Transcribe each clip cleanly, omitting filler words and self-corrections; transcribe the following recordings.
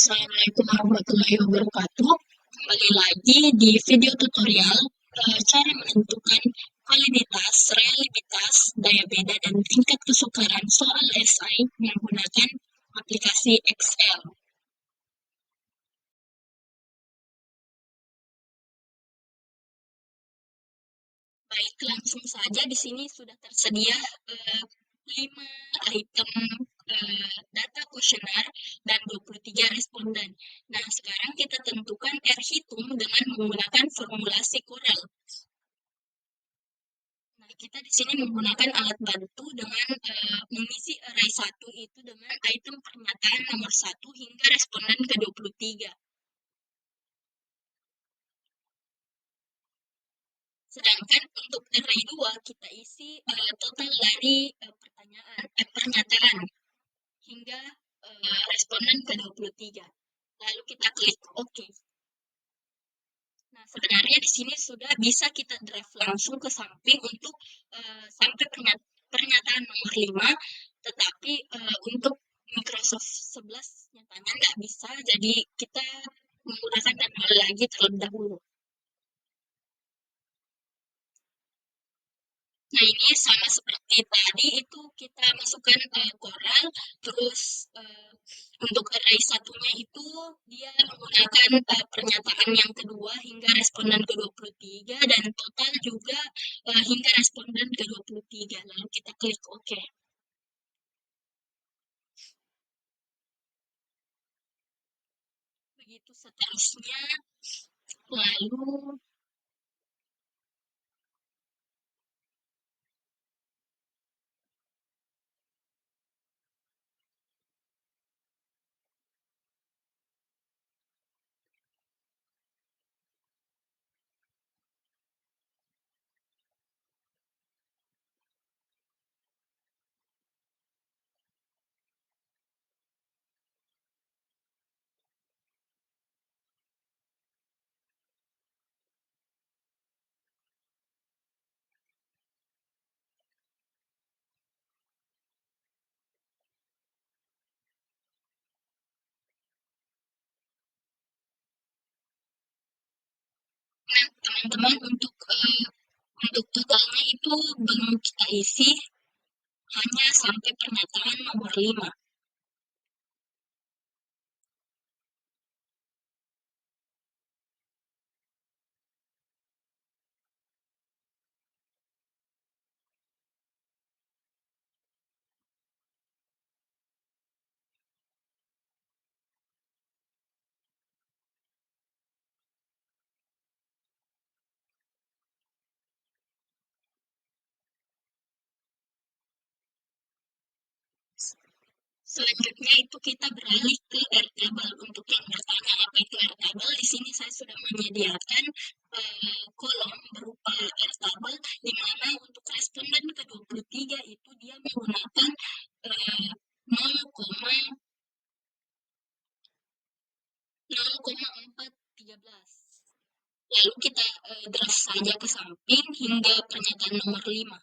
Assalamualaikum warahmatullahi wabarakatuh. Kembali lagi di video tutorial cara menentukan validitas, realitas, daya beda, dan tingkat kesukaran soal SI menggunakan aplikasi Excel. Baik, langsung saja di sini sudah tersedia 5 item data kuesioner dan 23 responden. Nah, sekarang kita tentukan R hitung dengan menggunakan formulasi Corel. Nah, kita di sini menggunakan alat bantu dengan mengisi array 1 itu dengan item pernyataan nomor 1 hingga responden ke-23. Sedangkan untuk array 2 kita isi total dari pernyataan hingga responden ke-23. Lalu kita klik OK. Nah, sebenarnya di sini sudah bisa kita draft langsung ke samping untuk sampai pernyataan nomor 5, tetapi untuk Microsoft 11 nyatanya nggak bisa, jadi kita menggunakan manual lagi terlebih dahulu. Nah, ini sama seperti tadi, itu kita masukkan Corel, terus untuk array satunya itu dia menggunakan pernyataan yang kedua hingga responden ke-23 dan total juga hingga responden ke-23. Lalu kita klik OK. Begitu seterusnya. Lalu teman-teman untuk totalnya itu belum kita isi, hanya sampai pernyataan nomor 5. Selanjutnya itu kita beralih ke Airtable. Untuk yang bertanya apa itu Airtable, di sini saya sudah menyediakan kolom berupa Airtable, di mana untuk responden ke-23 itu dia menggunakan 0,413. Lalu kita draft saja ke samping hingga pernyataan nomor 5.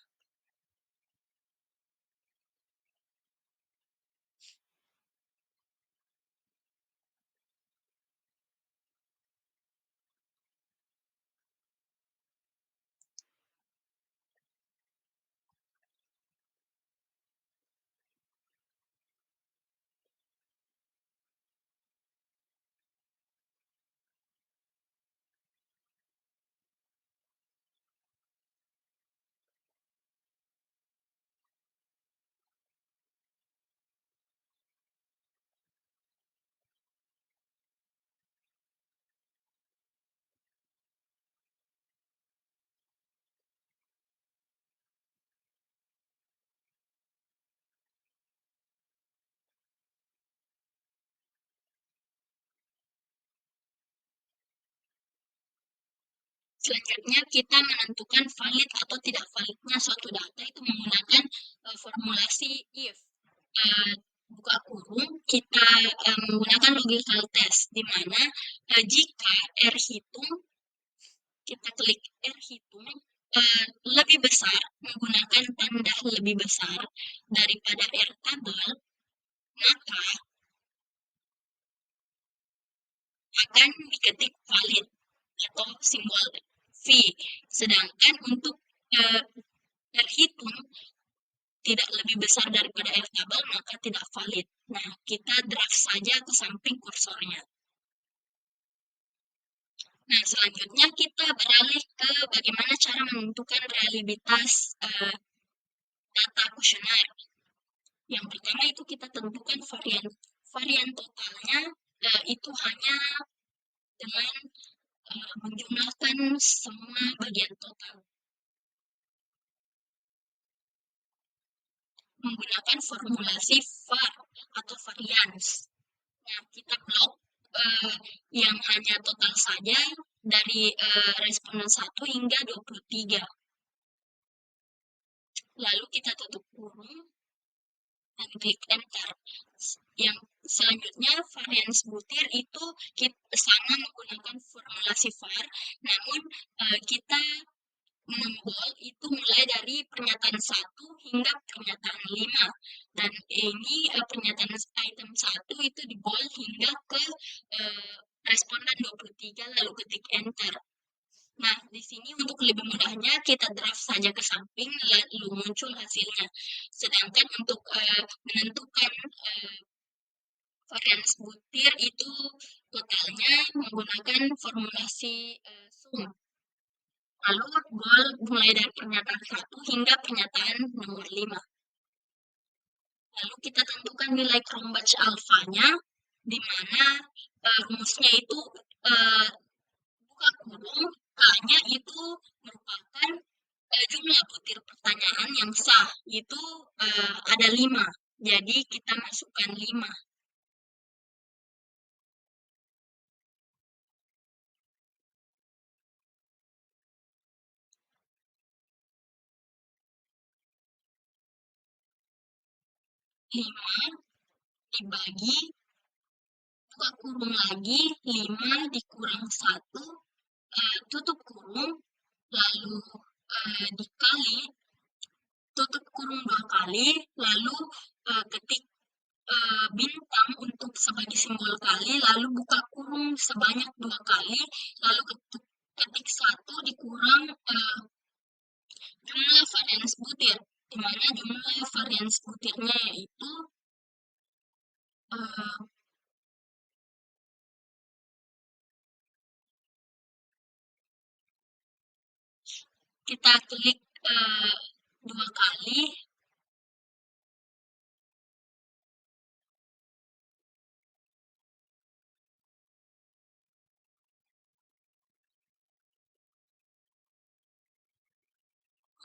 Selanjutnya kita menentukan valid atau tidak validnya suatu data itu menggunakan formulasi if. Buka kurung, kita menggunakan logical test, di mana jika R hitung, kita klik R hitung lebih besar, menggunakan tanda lebih besar daripada R tabel, maka akan diketik valid atau simbol V. Sedangkan untuk terhitung tidak lebih besar daripada L-tabel, maka tidak valid. Nah, kita drag saja ke samping kursornya. Nah, selanjutnya kita beralih ke bagaimana cara menentukan realitas data kuesioner. Yang pertama itu kita tentukan varian totalnya, itu hanya dengan menjumlahkan semua bagian total menggunakan formulasi var atau varians. Nah, kita blok yang hanya total saja dari responden 1 hingga 23. Lalu kita tutup kurung dan klik enter. Yang selanjutnya varians butir itu kita sama menggunakan formulasi var, namun kita mengembol itu mulai dari pernyataan 1 hingga pernyataan 5. Dan ini pernyataan item 1 itu dibol hingga ke responden 23 lalu ketik enter. Nah, di sini untuk lebih mudahnya kita draft saja ke samping lalu muncul hasilnya. Sedangkan untuk menentukan varians butir itu totalnya menggunakan formulasi sum. Lalu mulai dari pernyataan 1 hingga pernyataan nomor 5. Lalu kita tentukan nilai Cronbach alfanya, di mana rumusnya itu buka kurung, K-nya itu merupakan jumlah butir pertanyaan yang sah, itu ada 5. Jadi kita masukkan 5. Dibagi, buka kurung lagi, 5 dikurang 1, tutup kurung, lalu dikali, tutup kurung 2 kali, lalu ketik bintang untuk sebagai simbol kali, lalu buka kurung sebanyak 2 kali, lalu ketik 1 dikurang jumlah varians butir, di mana jumlah varians butirnya yaitu kita klik 2 kali,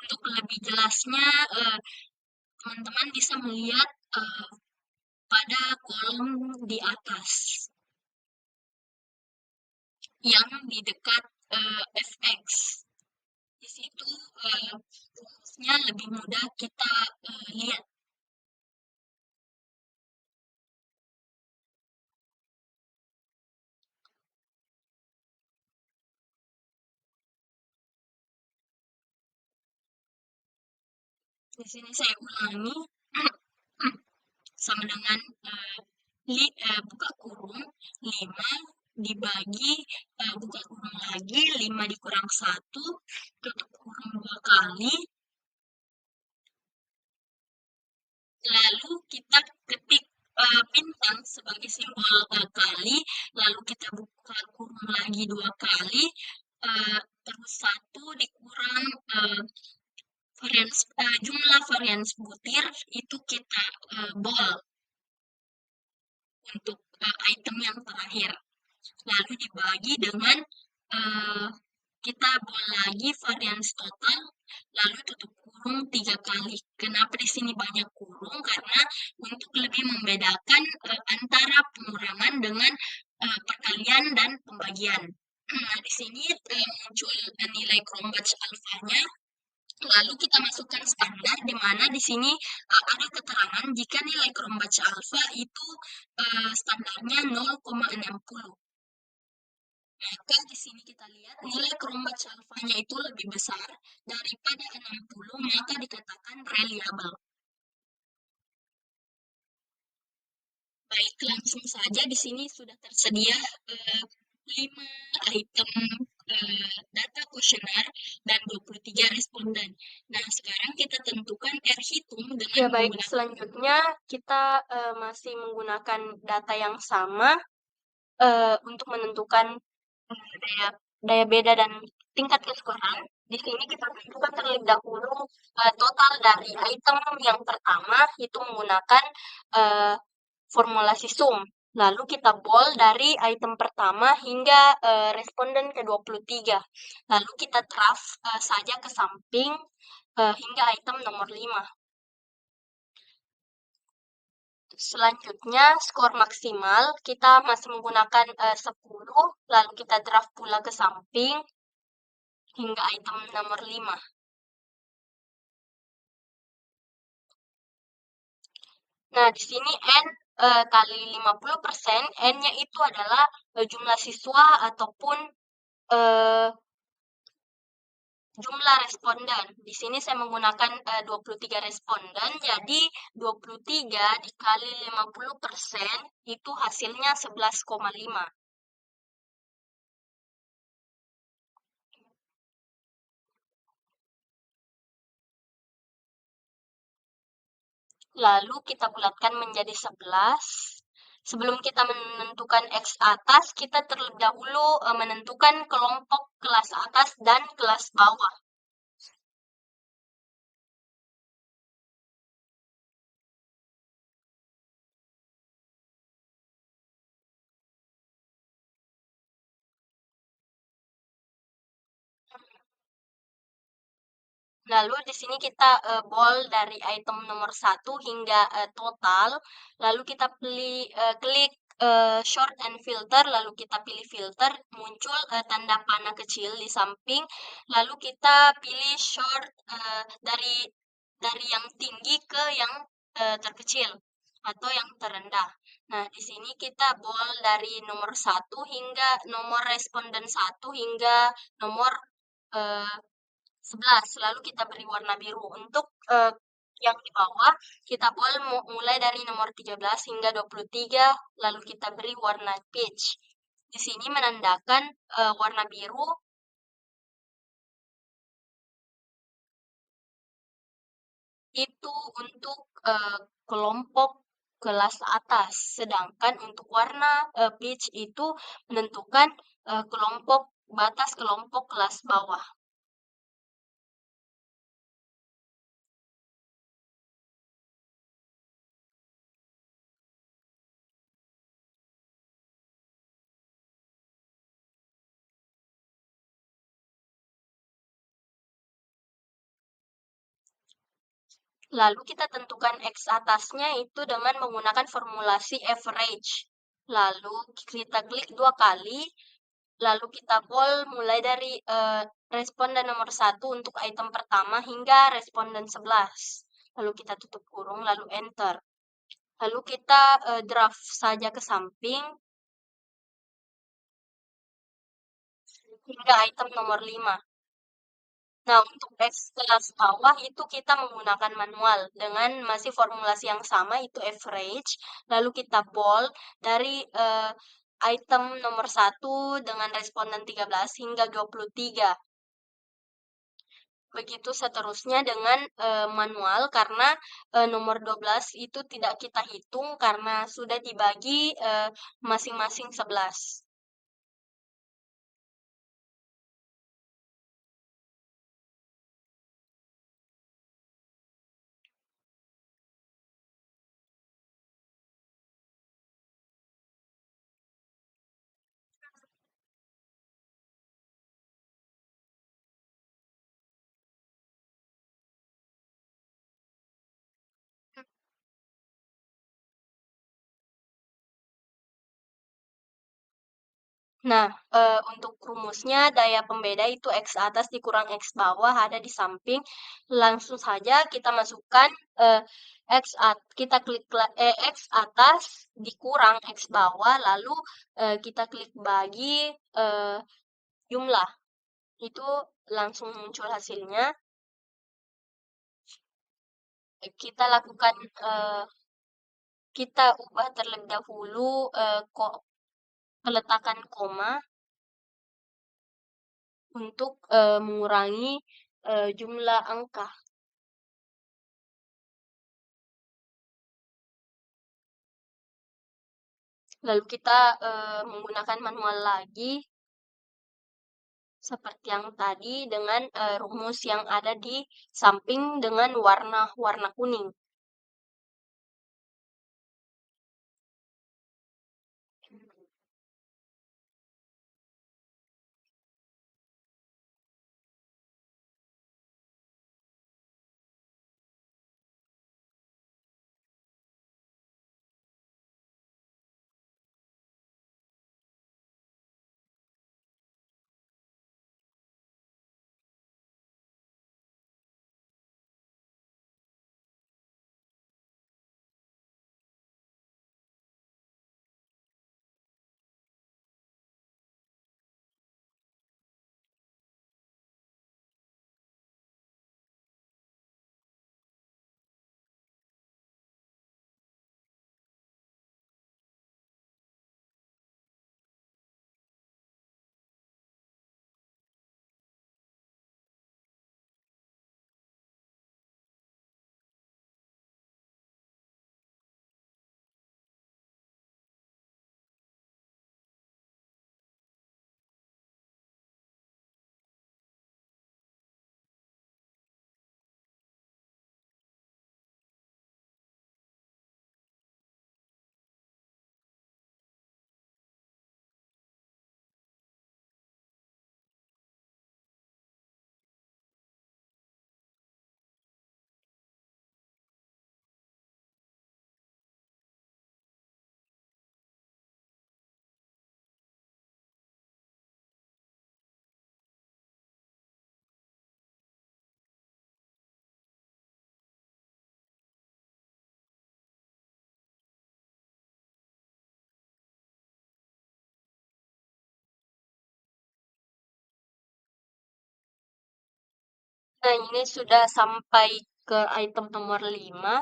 untuk lebih jelasnya teman-teman bisa melihat pada kolom di atas yang di dekat fx. Di situ rumusnya lebih mudah kita lihat. Di sini saya ulangi sama dengan buka kurung 5 dibagi buka kurung lagi 5 dikurang 1, tutup kurung 2 kali, lalu kita ketik bintang sebagai simbol kali, lalu kita buka kurung lagi 2 kali, terus 1 dikurang jumlah varians butir itu kita bol untuk item yang terakhir. Lalu dibagi dengan kita bol lagi varians total, lalu tutup kurung 3 kali. Kenapa di sini banyak kurung? Karena untuk lebih membedakan antara pengurangan dengan perkalian dan pembagian. Nah, di sini muncul nilai Cronbach alfanya. Lalu kita masukkan standar, di mana di sini ada keterangan jika nilai Cronbach alfa itu standarnya 0,60. Maka di sini kita lihat nilai Cronbach alfanya itu lebih besar daripada 60, maka dikatakan reliable. Baik, langsung saja di sini sudah tersedia 5 item data kuesioner dan 23 responden. Nah, sekarang kita tentukan R hitung dengan Ya baik, selanjutnya kita masih menggunakan data yang sama untuk menentukan daya beda dan tingkat kesukaran. Di sini kita tentukan terlebih dahulu total dari item yang pertama itu menggunakan formulasi sum. Lalu kita bold dari item pertama hingga responden ke-23. Lalu kita draft saja ke samping hingga item nomor 5. Selanjutnya, skor maksimal kita masih menggunakan 10, lalu kita draft pula ke samping hingga item nomor 5. Nah, di sini N kali 50%, N-nya itu adalah jumlah siswa ataupun jumlah responden. Di sini saya menggunakan 23 responden, jadi 23 dikali 50% itu hasilnya 11,5. Lalu kita bulatkan menjadi 11. Sebelum kita menentukan X atas, kita terlebih dahulu menentukan kelompok kelas atas dan kelas bawah. Lalu di sini kita bold dari item nomor 1 hingga total. Lalu kita klik short and filter, lalu kita pilih filter, muncul tanda panah kecil di samping. Lalu kita pilih short dari yang tinggi ke yang terkecil atau yang terendah. Nah, di sini kita bold dari nomor 1 hingga nomor responden 1 hingga nomor 11, lalu kita beri warna biru. Untuk yang di bawah, kita boleh mulai dari nomor 13 hingga 23, lalu kita beri warna peach. Di sini menandakan warna biru itu untuk kelompok kelas atas, sedangkan untuk warna peach itu menentukan batas kelompok kelas bawah. Lalu kita tentukan X atasnya itu dengan menggunakan formulasi average. Lalu kita klik 2 kali, lalu kita bold mulai dari responden nomor 1 untuk item pertama hingga responden 11. Lalu kita tutup kurung, lalu enter. Lalu kita draft saja ke samping hingga item nomor 5. Nah, untuk X kelas bawah itu kita menggunakan manual dengan masih formulasi yang sama, itu average. Lalu kita bold dari item nomor 1 dengan responden 13 hingga 23. Begitu seterusnya dengan manual karena nomor 12 itu tidak kita hitung karena sudah dibagi masing-masing 11. Nah, untuk rumusnya daya pembeda itu X atas dikurang X bawah ada di samping. Langsung saja kita masukkan kita klik X atas dikurang X bawah, lalu kita klik bagi jumlah. Itu langsung muncul hasilnya. Kita lakukan kita ubah terlebih dahulu peletakan koma. untuk mengurangi jumlah angka. Lalu kita menggunakan manual lagi seperti yang tadi dengan rumus yang ada di samping dengan warna kuning. Nah, ini sudah sampai ke item nomor 5,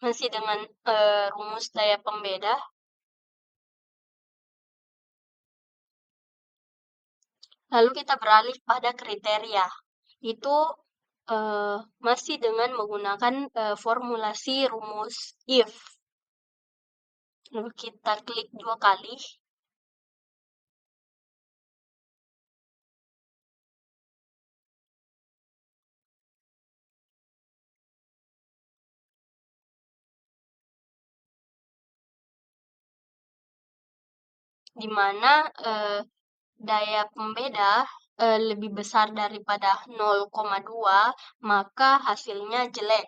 masih dengan rumus daya pembeda. Lalu kita beralih pada kriteria. Itu masih dengan menggunakan formulasi rumus if. Lalu kita klik 2 kali. Di mana daya pembeda lebih besar daripada 0,2, maka hasilnya jelek.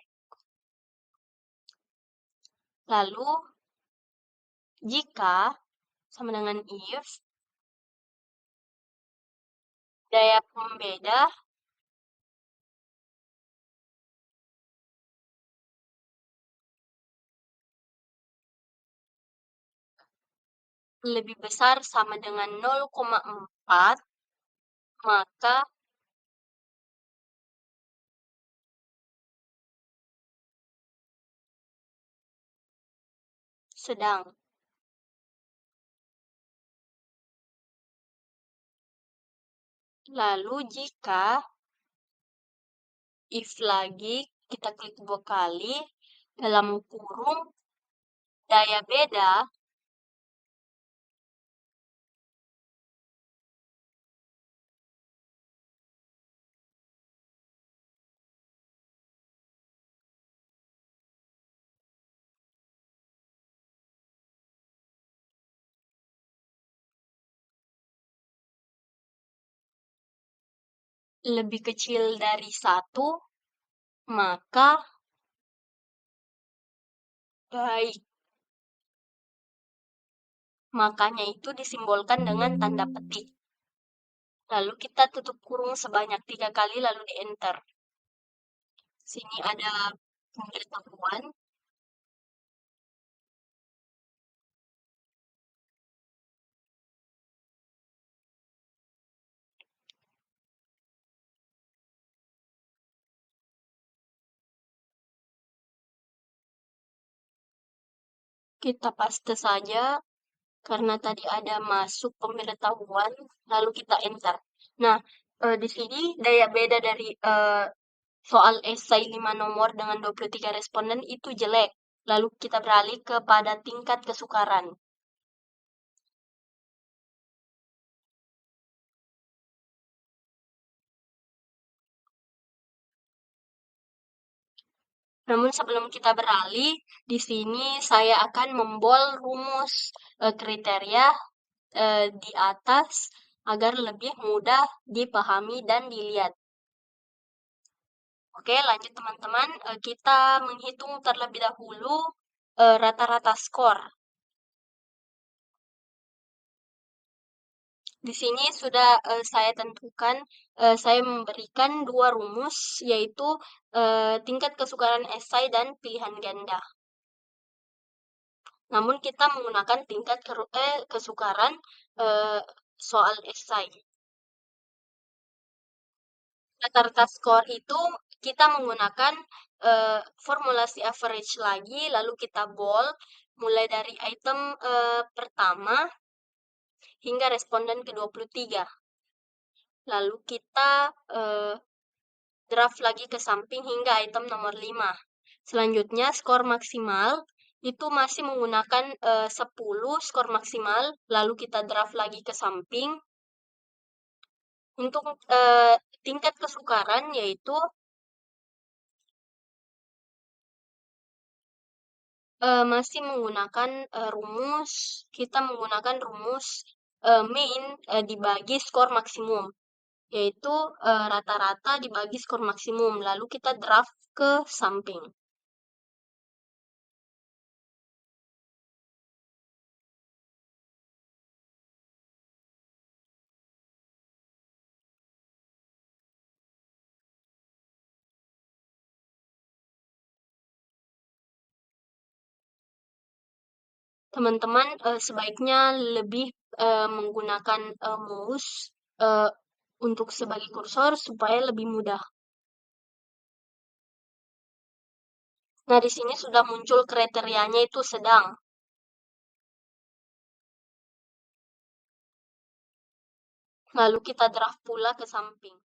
Lalu, jika sama dengan if, daya pembeda lebih besar sama dengan 0,4, maka sedang. Lalu jika if lagi, kita klik 2 kali, dalam kurung daya beda lebih kecil dari 1, maka baik. Makanya itu disimbolkan dengan tanda petik. Lalu kita tutup kurung sebanyak 3 kali lalu di enter. Sini ada pemberitahuan. Kita paste saja. karena tadi ada masuk pemberitahuan, lalu kita enter. Nah, di sini daya beda dari soal esai 5 nomor dengan 23 responden itu jelek. Lalu kita beralih kepada tingkat kesukaran. Namun sebelum kita beralih, di sini saya akan membol rumus kriteria di atas agar lebih mudah dipahami dan dilihat. Oke, lanjut teman-teman. Kita menghitung terlebih dahulu rata-rata skor. Di sini sudah saya tentukan, saya memberikan dua rumus, yaitu tingkat kesukaran esai dan pilihan ganda. Namun kita menggunakan tingkat kesukaran soal esai. Rata-rata skor itu kita menggunakan formulasi average lagi, lalu kita bold mulai dari item pertama hingga responden ke-23. Lalu kita draft lagi ke samping hingga item nomor 5. Selanjutnya skor maksimal itu masih menggunakan 10 skor maksimal, lalu kita draft lagi ke samping. Untuk tingkat kesukaran yaitu masih menggunakan kita menggunakan rumus mean dibagi skor maksimum, yaitu rata-rata dibagi skor maksimum, lalu kita draft ke samping. Teman-teman sebaiknya lebih menggunakan mouse untuk sebagai kursor supaya lebih mudah. Nah, di sini sudah muncul kriterianya itu sedang. Lalu kita draft pula ke samping.